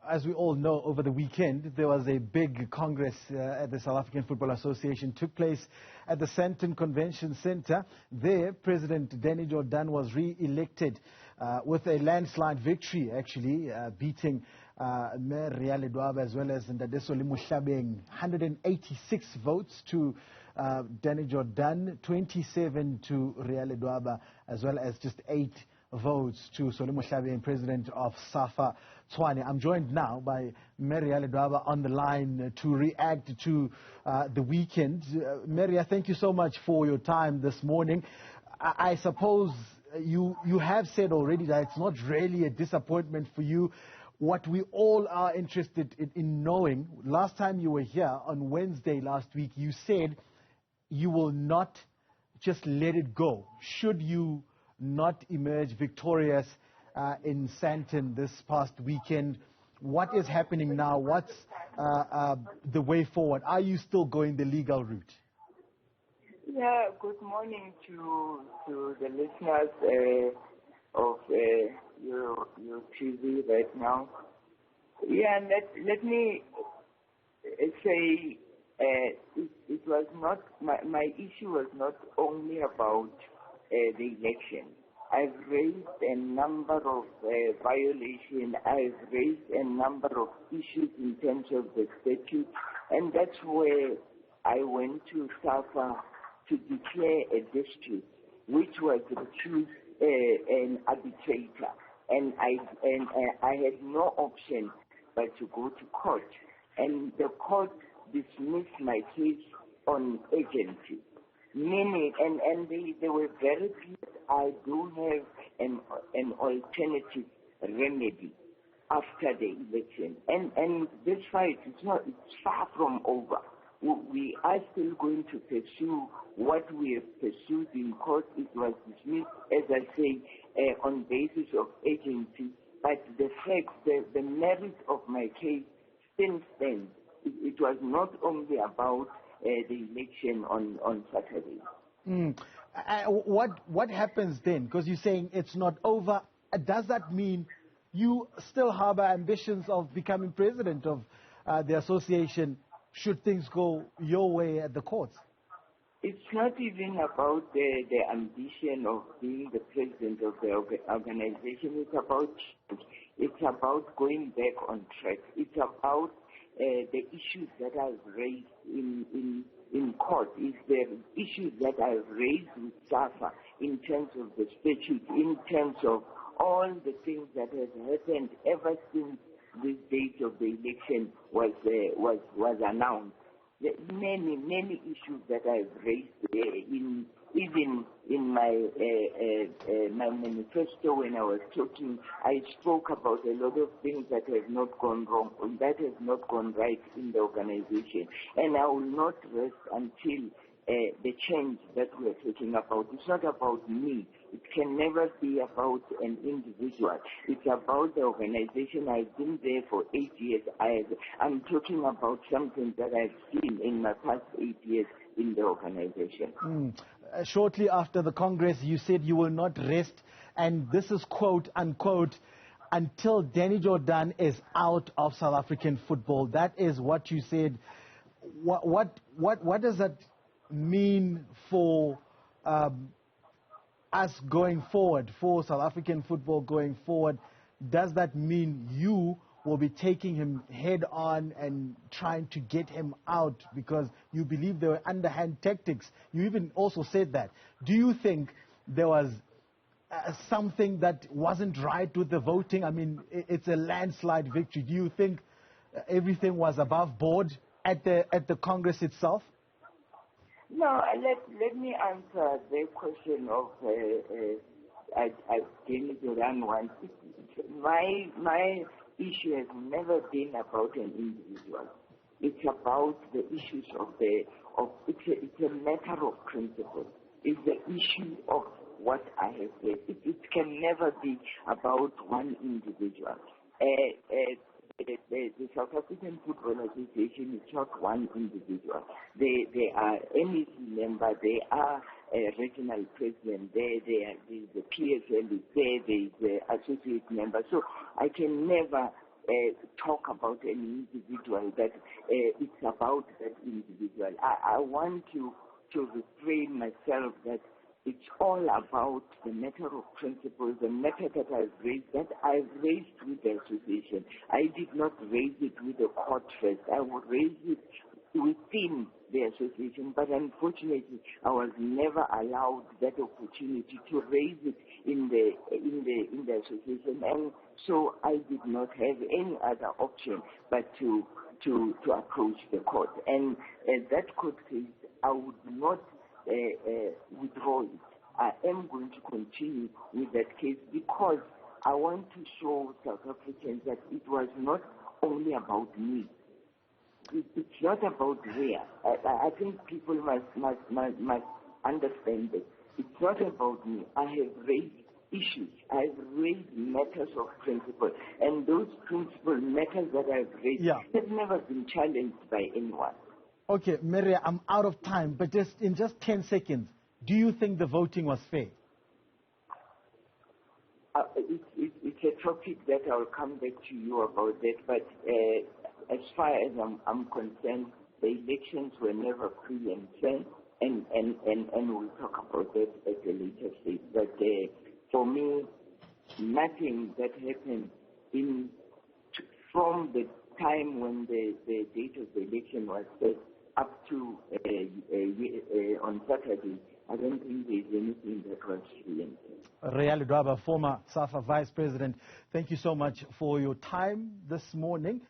as we all know, over the weekend, there was a big congress at the South African Football Association, took place at the Sandton Convention Centre. There, President Danny Jordaan was re-elected with a landslide victory, actually, beating Mayor Ria Ledwaba as well as Ndadeso Limushabeng. 186 votes to Danny Jordaan, 27 to Ria Ledwaba, as well as just 8 votes to Solomon Hlabeng, president of SAFA Tshwane. I'm joined now by Ria Ledwaba on the line to react to the weekend. Ria, thank you so much for your time this morning. I suppose you have said already that it's not really a disappointment for you. What we all are interested in knowing, last time you were here on Wednesday last week, you said you will not just let it go. Should you not emerge victorious in Sandton this past weekend, what is happening now? What's the way forward? Are you still going the legal route? Yeah, good morning to the listeners of your TV right now. Yeah, let me say it was not, my issue was not only about the election. I've raised a number of violations. I've raised a number of issues in terms of the statute, and that's where I went to SAFA to declare a dispute, which was to choose an arbitrator, and I had no option but to go to court, and the court dismissed my case on agency. Meaning, and they were very clear. I do have an alternative remedy after the election, and this fight it's far from over. We are still going to pursue what we have pursued in court. It was dismissed, as I say, on basis of agency. But the fact, the merit of my case still stands. It was not only about the election on Saturday. What happens then? Because you're saying it's not over. Does that mean you still harbor ambitions of becoming president of the association should things go your way at the courts? It's not even about the ambition of being the president of the organization. It's about going back on track. It's about the issues that I've raised in court. Is the issues that I've raised with SAFA in terms of the statute, in terms of all the things that have happened ever since this date of the election was announced. Many issues that I've raised even in my manifesto when I was talking, I spoke about a lot of things that have not gone wrong, that have not gone right in the organization. And I will not rest until the change that we are talking about. It's not about me. It can never be about an individual. It's about the organization. I've been there for 8 years. I'm talking about something that I've seen in my past 8 years in the organization. Shortly after the Congress, you said you will not rest, and this is quote unquote, until Danny Jordaan is out of South African football. That is what you said. What does that mean for us going forward, for South African football going forward? Does that mean you will be taking him head on and trying to get him out because you believe there were underhand tactics? You even also said that. Do you think there was something that wasn't right with the voting? I mean, it's a landslide victory. Do you think everything was above board at the Congress itself? No, let me answer the question of Danny Jordaan once. My issue has never been about an individual. It's about the issues it's a matter of principle. It's the issue of what I have said. It can never be about one individual. The South African Football Association is not one individual. They are MEC member, they are a regional president, there's the PSL is there is the associate member. So I can never talk about an individual, that it's about that individual. I want to refrain myself that it's all about the matter of principle, the matter that I've raised with the association. I did not raise it with the court first. I will raise it within the association, but unfortunately, I was never allowed that opportunity to raise it in the association, and so I did not have any other option but to approach the court. And that court case, I would not withdraw it. I am going to continue with that case because I want to show South Africans that it was not only about me. It's not about Ria. I think people must understand that it's not about me. I have raised issues. I've raised matters of principle, and those principle matters that I've raised have never been challenged by anyone. Okay, Maria, I'm out of time, but in 10 seconds, do you think the voting was fair? It's a topic that I'll come back to you about that, but as far as I'm concerned, the elections were never free and fair, and we'll talk about that at a later stage. But for me, nothing that happened from the time when the date of the election was set up to on Saturday, I don't think there's anything that was free and fair. Ria Ledwaba, former SAFA Vice President, thank you so much for your time this morning.